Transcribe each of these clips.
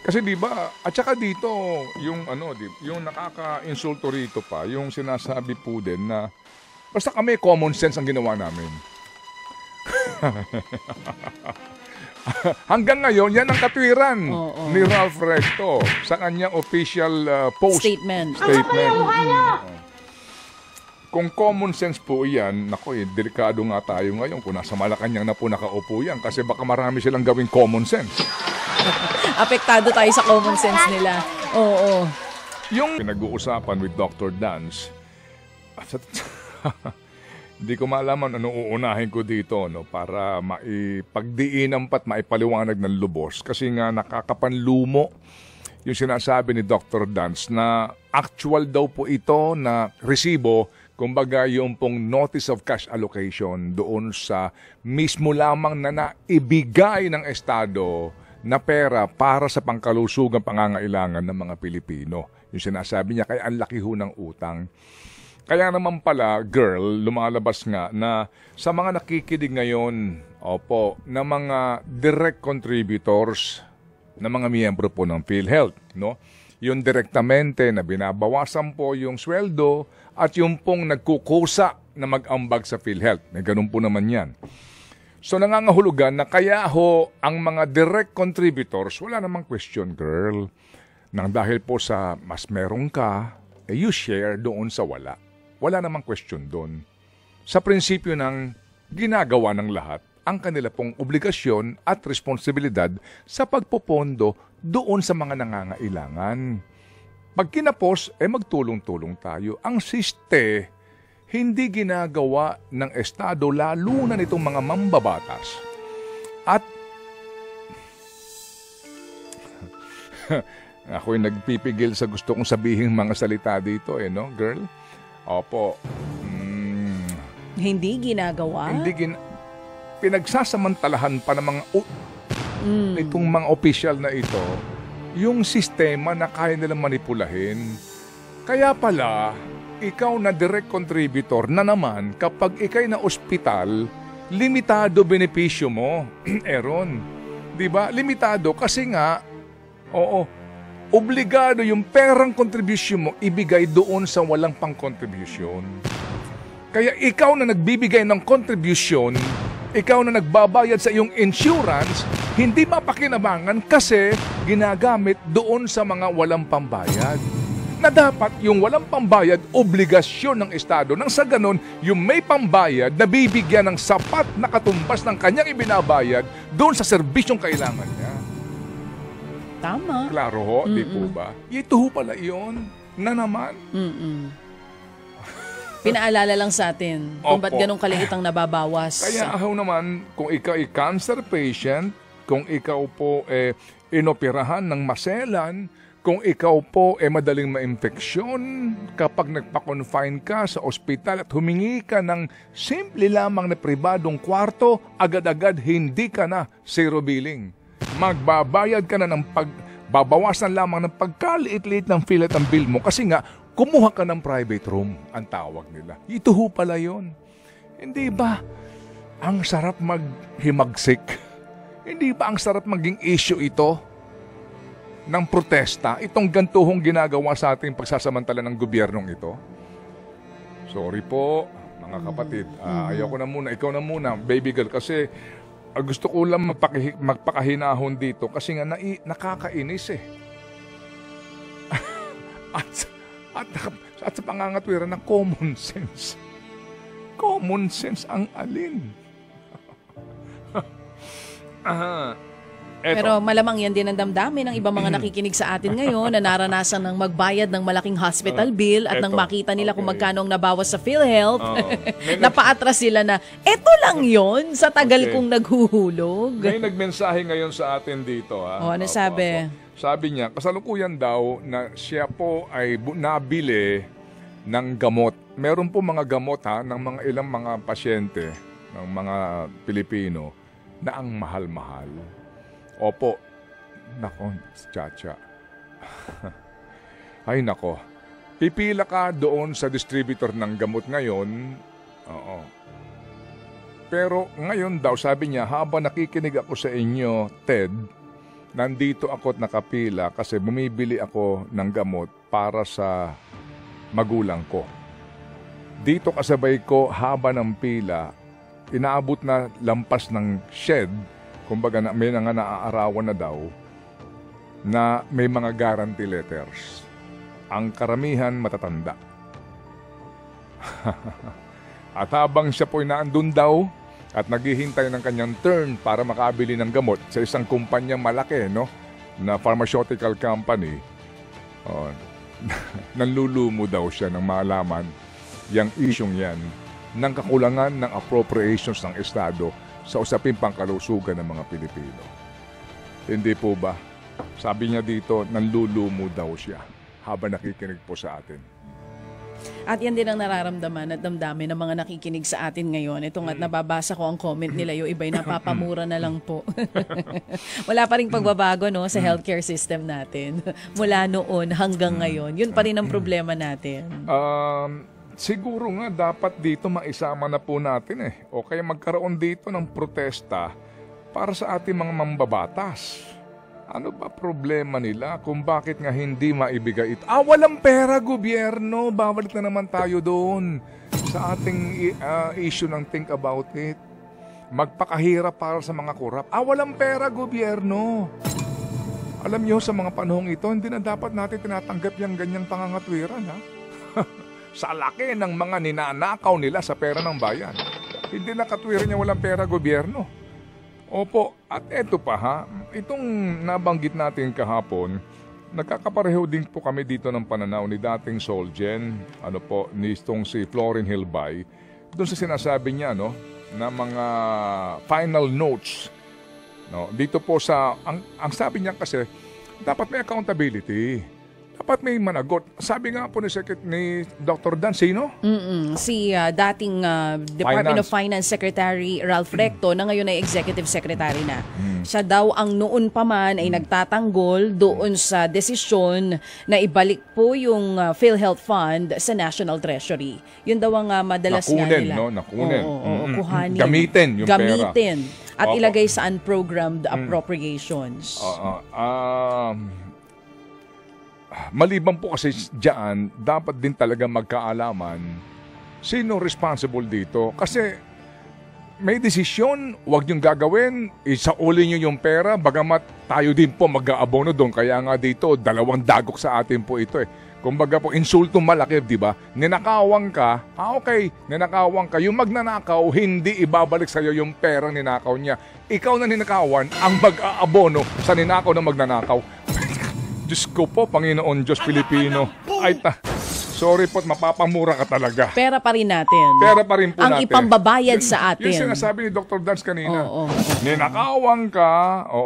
Kasi 'di ba, at saka dito yung yung nakaka-insulto rito pa, yung sinasabi po din na basta kami common sense ang ginawa namin. Hanggang ngayon, yan ang katwiran ni Ralph Recto sa kanyang official post. Statement. Kung common sense po yan, nako delikado nga tayo ngayon kung nasa Malacanang na po nakaupo yan kasi baka marami silang gawing common sense. Apektado tayo sa common sense nila. Oo. Yung pinag-uusapan with Dr. Dance, hindi ko malaman ano uunahin ko dito para maipagdiinan pat maipaliwanag ng lubos kasi nga nakakapanlumo yung sinasabi ni Dr. Dance na actual daw po ito na resibo, kumbaga yung pong notice of cash allocation doon sa mismo lamang na naibigay ng Estado na pera para sa pangkalusugang pangangailangan ng mga Pilipino. Yung sinasabi niya, kaya ang laki ho ng utang. Kaya naman pala, girl, lumalabas nga na sa mga nakikinig ngayon, na mga direct contributors na mga miyembro po ng PhilHealth, yung direktamente na binabawasan po yung sweldo at yung pong nagkukusa na mag-ambag sa PhilHealth. May ganun po naman yan. So nangangahulugan na kaya ho ang mga direct contributors, wala namang question, girl, nang dahil po sa mas meron ka, you share doon sa wala. Wala namang question doon. Sa prinsipyo ng ginagawa ng lahat, ang kanila pong obligasyon at responsibilidad sa pagpopondo doon sa mga nangangailangan. Pag kinapos, magtulong-tulong tayo. Ang siste, hindi ginagawa ng Estado lalo na nitong mga mambabatas. At ako'y nagpipigil sa gusto kong sabihin mga salita dito, girl? Opo. Hindi ginagawa? Pinagsasamantalahan pa ng mga itong mga opisyal na ito yung sistema na kaya nilang manipulahin. Kaya pala, ikaw na direct contributor na naman kapag ikay na ospital, limitado benepisyo mo. Eron. Diba? Limitado kasi nga, obligado yung perang contribution mo ibigay doon sa walang pang-contribution. Kaya ikaw na nagbibigay ng contribution, ikaw na nagbabayad sa iyong insurance, hindi mapakinabangan kasi ginagamit doon sa mga walang pambayad. Na dapat yung walang pambayad, obligasyon ng Estado. Nang sa ganon, yung may pambayad na bibigyan ng sapat na katumbas ng kanyang ibinabayad doon sa serbisyong kailangan niya. Tama. Klaro ho, di po ba? Ito ho pala yun na naman. Pinaalala lang sa atin kung ba't ganun kaliit ang nababawas. Kaya ako naman, kung ikaw ay cancer patient, kung ikaw po inoperahan ng maselan, kung ikaw po madaling ma-infeksyon, kapag nagpa-confine ka sa ospital at humingi ka ng simple lamang na pribadong kwarto, agad-agad hindi ka na zero billing. Magbabayad ka na ng babawasan lamang ng pagkaliit-liit ng PhilHealth ang bill mo kasi nga, kumuha ka ng private room, ang tawag nila. Ito ho pala yun. Hindi ba ang sarap maghimagsik? Hindi ba ang sarap maging issue ito ng protesta? Itong gantuhong ginagawa sa ating pagsasamantala ng gobyernong ito? Sorry po, mga kapatid. Ayoko na muna, ikaw na muna, baby girl, kasi gusto ko lang magpakahinahon dito kasi nga nakakainis eh. At sa pangangatwiran ng common sense. Common sense ang alin? Pero malamang yan din ang damdamin ng ibang mga nakikinig sa atin ngayon na naranasan ng magbayad ng malaking hospital bill at nang makita nila kung magkano ang nabawas sa PhilHealth, napaatras sila na, eto lang yon sa tagal kong naghuhulog. May nagmensahe ngayon sa atin dito. Ano sabi? Sabi niya, kasalukuyan daw na siya po ay nabili ng gamot. Meron po mga gamot ng mga ilang mga pasyente ng mga Pilipino na ang mahal-mahal. Opo. Nako, Chacha. Ay nako. Pipila ka doon sa distributor ng gamot ngayon. Oo. Pero ngayon daw, sabi niya, habang nakikinig ako sa inyo, Ted, nandito ako at nakapila kasi bumibili ako ng gamot para sa magulang ko. Dito kasabay ko haba ng pila, inaabot na lampas ng shed, kumbaga may nga naaarawan na daw, na may mga guarantee letters. Ang karamihan matatanda. At habang siya po'y naandun daw at naghihintay ng kanyang turn para makabili ng gamot sa isang kumpanyang malaki, no, na pharmaceutical company, nanlulumo daw siya ng malaman yung isyong yan ng kakulangan ng appropriations ng Estado sa usaping pangkalusugan ng mga Pilipino. Hindi po ba? Sabi niya dito, nanlulumo daw siya habang nakikinig po sa atin. At yan din ang nararamdaman at damdamin ng mga nakikinig sa atin ngayon. Ito nga't nababasa ko ang comment nila, yung iba'y napapamura na lang po. Wala pa rin pagbabago, no, sa healthcare system natin. Mula noon hanggang ngayon. Yun pa rin ang problema natin. Siguro nga dapat dito maisama na po natin o kaya magkaroon dito ng protesta para sa ating mga mambabatas. Ano ba problema nila kung bakit nga hindi maibigay ito? Walang pera, gobyerno. Babalik na naman tayo doon sa ating issue ng think about it. Magpakahirap para sa mga kurap. Walang pera, gobyerno. Alam nyo, sa mga panahong ito, hindi na dapat natin tinatanggap yung ganyang pangangatwiran, ha? Sa laki ng mga ninanakaw nila sa pera ng bayan. Hindi na katwiran niya walang pera, gobyerno. Opo, at eto pa ha, itong nabanggit natin kahapon, nagkakapareho din po kami dito ng pananaw ni dating Solgen, ni itong si Florin Hilbay, doon sa sinasabi niya, no, na mga final notes. No, dito po sa, ang sabi niya kasi, dapat may accountability. Dapat may managot. Sabi nga po ni Dr. Dan, sino? Si dating Department of Finance Secretary Ralph Recto na ngayon ay Executive Secretary na. Siya daw ang noon pa man ay nagtatanggol doon sa desisyon na ibalik po yung PhilHealth Fund sa National Treasury. Yun daw ang madalas nga nila. Nakunin. Kuhanin. Gamitin yung pera. At ilagay sa unprogrammed appropriations. Maliban po kasi diyan, dapat din talaga magkaalaman sino responsible dito. Kasi may desisyon, huwag niyong gagawin, isauli niyo yung pera, bagamat tayo din po mag-aabono doon. Kaya nga dito, 2 dagok sa atin po ito Kumbaga po, insultong malaki, di ba? Ninakawang ka, okay, ninakawang ka. Yung magnanakaw, hindi ibabalik sa'yo yung perang ninakaw niya. Ikaw na ninakawan ang mag-aabono sa ninakaw na magnanakaw. Diyos ko po, Panginoon Diyos Pilipino. Sorry po, mapapamura ka talaga. Pera pa rin natin. Pera pa rin po ang natin. Ang ipambabayad sa atin. Yung sinasabi ni Dr. Dance kanina. Ninakawang ka,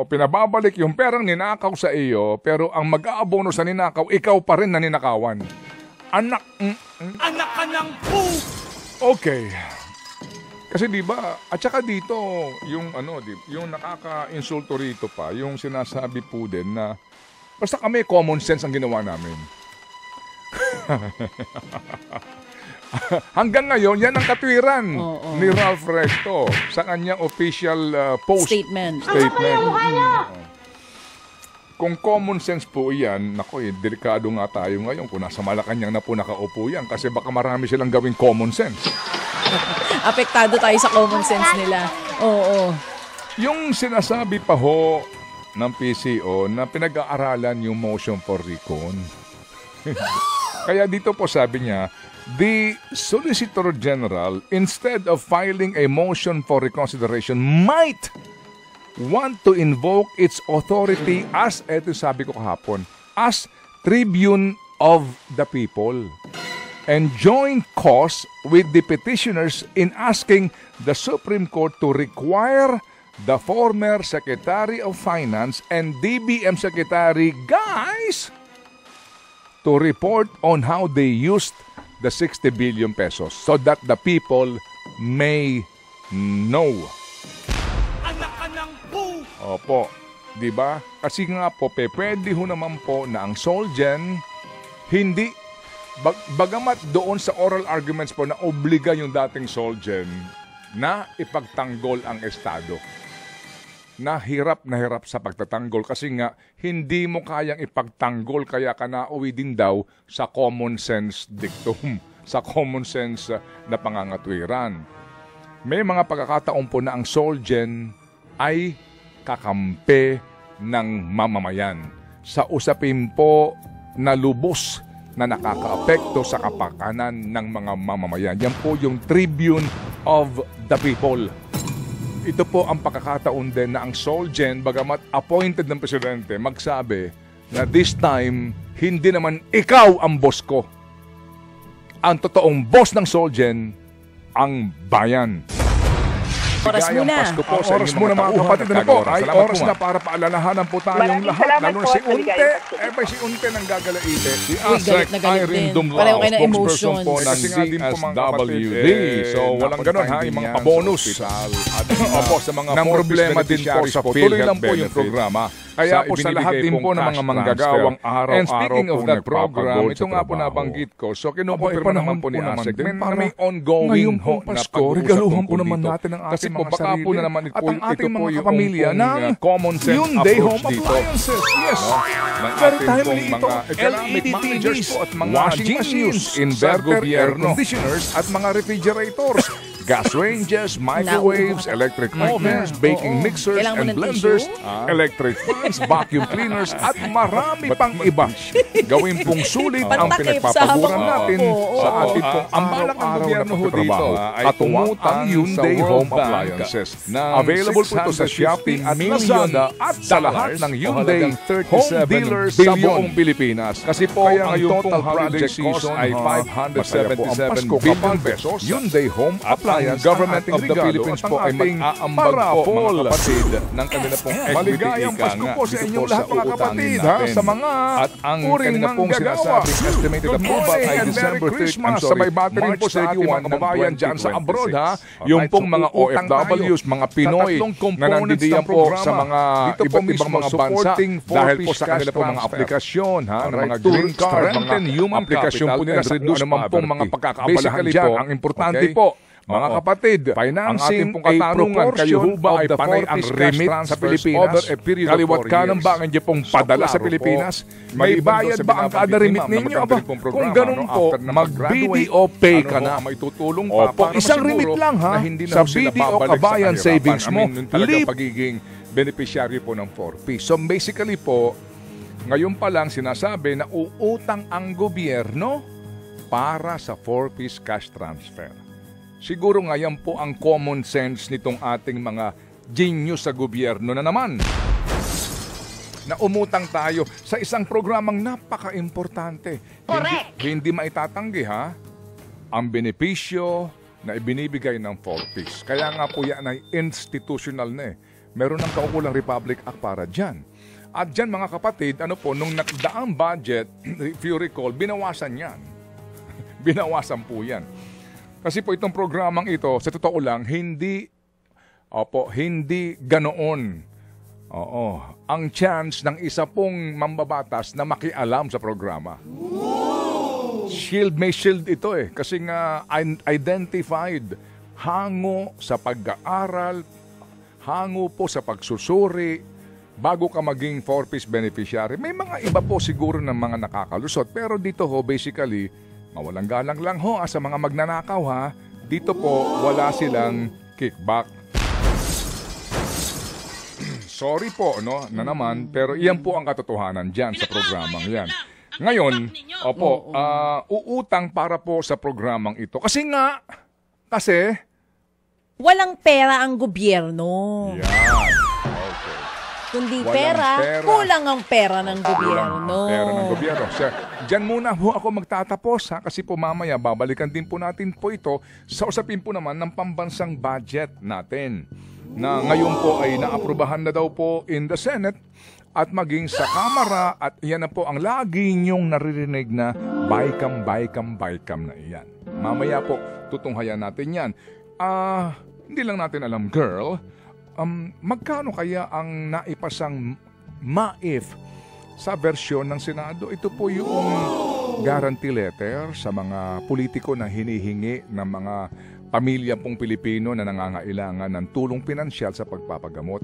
pinababalik yung perang ninakaw sa iyo, pero ang mag-aabono sa ninakaw, ikaw pa rin na ninakawan. Anak ka ng po! Okay. Kasi di ba, at saka dito, yung nakaka-insulto rito pa, yung sinasabi po din na basta kami common sense ang ginawa namin. Hanggang ngayon, yan ang katwiran ni Ralph Recto sa kanyang official post. Statement. Kung common sense po yan, delikado nga tayo ngayon kung nasa Malacanang na po nakaupo yan kasi baka marami silang gawing common sense. Apektado tayo sa common sense nila. Yung sinasabi pa ho ng PCO na pinag-aaralan yung motion for recon. Kaya dito po sabi niya, the Solicitor General, instead of filing a motion for reconsideration, might want to invoke its authority as, eto sabi ko kahapon, as tribune of the people and join cause with the petitioners in asking the Supreme Court to require the former Secretary of Finance and DBM Secretary, guys, to report on how they used the 60 billion pesos so that the people may know. Anak ka ng po! Opo, di ba? Kasi nga po, pwede ho naman po na ang Solgen, hindi, bagamat doon sa oral arguments po na obliga yung dating Solgen na ipagtanggol ang Estado. na hirap sa pagtatanggol kasi nga hindi mo kayang ipagtanggol kaya ka nauwi din daw sa common sense dictum, sa common sense na pangangatwiran. May mga pagkakataon po na ang Solgen ay kakampi ng mamamayan sa usapin po na lubos na nakakaapekto sa kapakanan ng mga mamamayan. Yan po yung Tribune of the People. Ito po ang pagkakataon din na ang Solgen, bagamat appointed ng presidente, magsabi na this time, hindi naman ikaw ang boss ko. Ang totoong boss ng Solgen, ang bayan. Oras Ligayang muna. Pasko po Ang sa oras inyong muna, mga mga tauhan kapatid, at ano po? kagawad. Ay, Salamat oras po, na para paalalahanan po tayong Maraming lahat. salamat Lalo po na si at maligayang Unte. Pasko. May si Unte ng gagalaite. Si Uy, galit Azek na galit Irene din. Dumlao, Pareho kayo ng spokesperson emotions. po ng Kasi nga din po, mga kapatid, DSWD. So, walang ganun ha, yung mga pabonus. Opo, sa mga ng problema din po sa tuloy lang po yung programa. Kaya po sa lahat din po ng mga manggagawang araw-araw. And speaking of that program, ito nga po nabanggit ko. So, kinukumpirma naman po ni Azek na may ongoing ho na Pasko, regaluhan po naman natin ang kasi ating po mga baka po sarili na naman at ang ating mga kapamilya ng common sense Hyundai approach Home dito. Appliances. Yes. Ng Very ating timely pong ito. mga economic LED managers TVs, po at mga washing genius, machines, inverter, air gobyerno, conditioners at mga refrigerators, gas ranges, microwaves, electric ovens, baking mixers Kailangan mo and ng blenders, tissue? electric fans, vacuum cleaners at marami pang iba. Gawin pong sulit ang Pantakip sa pinagpapaguran habang- natin Oo, sa oo. ating pong Ang balak ng araw-araw na gobyerno ho pagtatrabaho dito ay at umutang ang Hyundai World Home Bank Appliances. ng Available po ito sa 650 Shopee at million Lazada at sa lahat ng Hyundai o halagang home 37 dealers sa billion. buong Pilipinas. Kasi po Kaya ang ngayon total pong holiday project cost season, ay masaya po ang 577 Pasko billion kapag pesos. Hyundai Home At ang Appliance government ang of the regalo Philippines at po ay ang ating mag-aambag po parapol. mga kapatid ng kanila pong equity Maligayang ika Pasko nga po sa dito inyong po lahat, sa mga uutangin kapatid, ha, natin. sa mga At ang uring kanila pong manggagawa. sinasabing estimated Good approval morning ay and December Merry 3, Christmas. sabay bati rin March po sa ating 31 mga kababayan ng dyan sa abroad ha. 2026. Yung Alright, pong so mga uutang OFWs, tayo mga sa Pinoy tatlong na components nandidiyan ng po programa. sa mga Dito po iba't ibang mismo, mga bansa supporting dahil po 4-piece sa kanila cash po mga transfer. aplikasyon ha, ng Alright, mga to green card, strengthen mga human aplikasyon po capital nila and sa reduce ano man pong mga poverty. pagkakaabalahan Basically dyan. po, Ang importante okay? po, mga Oo. kapatid, Financing ang ating pong a katanungan, kayo ho ba proportion ay of the panay ang 4-piece cash remit sa transfers Pilipinas? over a period of Kaliwat 4 kanan years. ba ang inyo pong padala sa klaro Pilipinas? po, May maliban bayad doon sa ba ang kada binabanggit ni remit Ma'am na ninyo? maganda Aba, rin pong kung programa, ganun no? po, After na mag-graduate, mag-BDO pay ka ano na. ho, may tutulong pa Opo, para isang masiguro remit lang ha. na hindi na Sa ho sila BDO babalik sa Kabayan kahirapan. Savings mo, Yun talaga leap. pagiging beneficiary po ng 4P. So basically po, ngayon pa lang sinasabi na uutang ang gobyerno para sa 4-piece cash transfer. Siguro ngayon po ang common sense nitong ating mga genius sa gobyerno na naman. Na umutang tayo sa isang programang napaka-importante. Correct. Hindi maitatanggi ha, ang benepisyo na ibinibigay ng 4-piece. Kaya nga po yan ay institutional na eh. Meron ng kaukulang Republic Act para dyan. At dyan mga kapatid, ano po, nung nakdaang budget, if you recall, binawasan yan. Binawasan po yan. Kasi po itong programang ito, sa totoo lang, hindi ganoon. Oo, ang chance ng isa pong mambabatas na makialam sa programa. May shield ito eh. Kasi nga identified hango sa pag-aaral, hango po sa pagsusuri, bago ka maging 4-piece beneficiary. May mga iba po siguro ng mga nakakalusot. Pero dito ho, basically, mawalang galang lang ho sa mga magnanakaw ha. Dito po, wala silang kickback. Sorry po, no, na naman, pero iyan po ang katotohanan dyan sa programang yan. Ngayon, uutang para po sa programang ito. Kasi Walang pera ang gobyerno. yan. Okay. Kundi Walang pera, pera. kulang ang pera ng gobyerno. Pera ng gobyerno. Sir, dyan muna ho ako magtatapos ha, kasi po mamaya babalikan din po natin po ito sa usapin po naman ng pambansang budget natin na ngayon po ay naaprubahan na daw po in the Senate at maging sa Kamara at iyan na po ang lagi niyong naririnig na baykam na iyan. Mamaya po tutunghayan natin yan. Hindi lang natin alam, girl, magkano kaya ang naipasang MAIF sa versyon ng Senado? Ito po yung guarantee letter sa mga politiko na hinihingi ng mga pamilya pong Pilipino na nangangailangan ng tulong pinansyal sa pagpapagamot.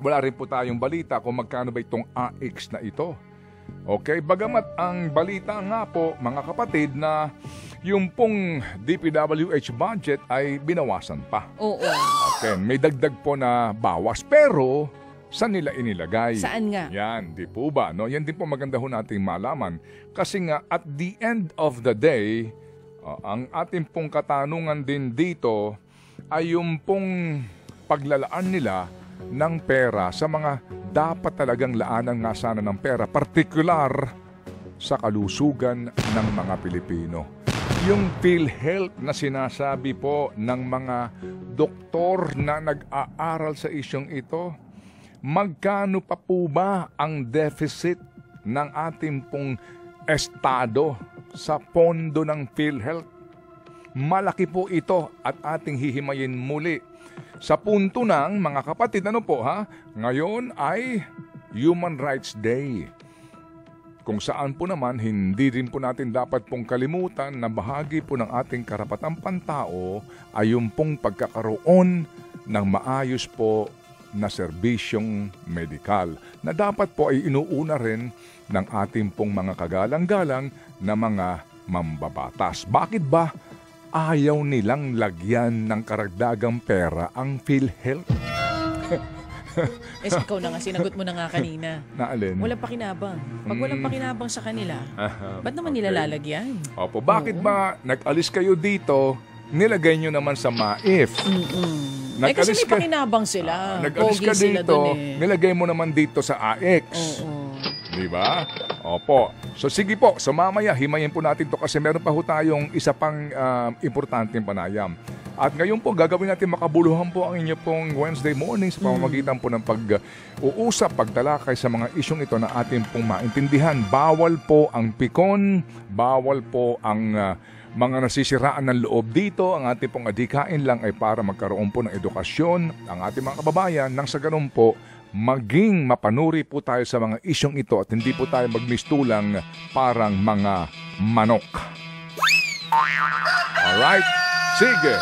wala rin po tayong balita kung magkano ba itong AX na ito. Okay, bagamat ang balita nga po mga kapatid na yung pong DPWH budget ay binawasan pa. Oo. Okay, may dagdag po na bawas pero saan nila inilagay? Saan nga? Yan, di po ba? No? Yan din po maganda ho nating malaman. Kasi nga at the end of the day, ang ating pong katanungan din dito ay yung pong paglalaan nila ng pera sa mga dapat talagang laanan nga sana ng pera, partikular sa kalusugan ng mga Pilipino. Yung PhilHealth na sinasabi po ng mga doktor na nag-aaral sa isyong ito, magkano pa po ba ang deficit ng ating pong estado sa pondo ng PhilHealth? Malaki po ito at ating hihimayin muli. Sa punto ng mga kapatid, ano po ha? Ngayon ay Human Rights Day. Kung saan po naman, hindi rin po natin dapat pong kalimutan na bahagi po ng ating karapatang pantao ay yung pong pagkakaroon ng maayos po na serbisyong medikal na dapat po ay inuuna rin ng ating pong mga kagalang-galang na mga mambabatas. Bakit ba ayaw nilang lagyan ng karagdagang pera ang PhilHealth? Ikaw na nga, sinagot mo na nga kanina. Na alin? Walang pakinabang. Pag walang pakinabang sa kanila, ba't naman nila lalagyan? Opo, bakit ba nag-alis kayo dito, nilagay nyo naman sa MAIF? Kasi may pakinabang sila. Nag-alis ka Pogi sila dito, dun eh. nilagay mo naman dito sa AX. Oo. Di ba? Opo. So sige po, so mamaya himayin po natin to kasi meron pa ho tayong isa pang importanteng panayam. At ngayon po gagawin natin makabuluhan po ang inyo pong Wednesday morning sa pamamagitan po ng pag-uusap, pagtalakay sa mga isyong ito na ating pong maintindihan. Bawal po ang pikon, bawal po ang mga nasisiraan ng loob dito. Ang ating pong adhikain lang ay para magkaroon po ng edukasyon ang ating mga kababayan nang sa ganun po maging mapanuri po tayo sa mga isyong ito at hindi po tayo magmistulang parang mga manok. Alright? Sige.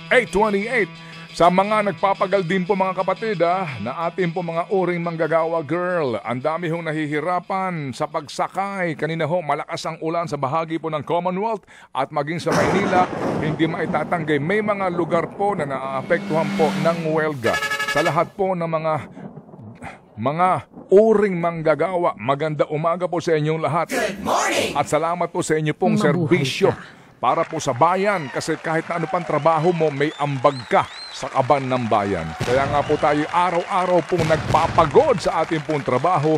8:28. Sa mga nagpapagal din po mga kapatid na ating po mga uring manggagawa girl, ang dami hong nahihirapan sa pagsakay. Kanina ho, malakas ang ulan sa bahagi po ng Commonwealth at maging sa Maynila, hindi maitatanggi. May mga lugar po na naaapektuhan po ng welga. Sa lahat po ng mga uring manggagawa, maganda umaga po sa inyong lahat. Good morning! At salamat po sa inyo pong serbisyo para po sa bayan kasi kahit na ano pang trabaho mo, may ambag ka sa kaban ng bayan. Kaya nga po tayo araw-araw pong nagpapagod sa ating pong trabaho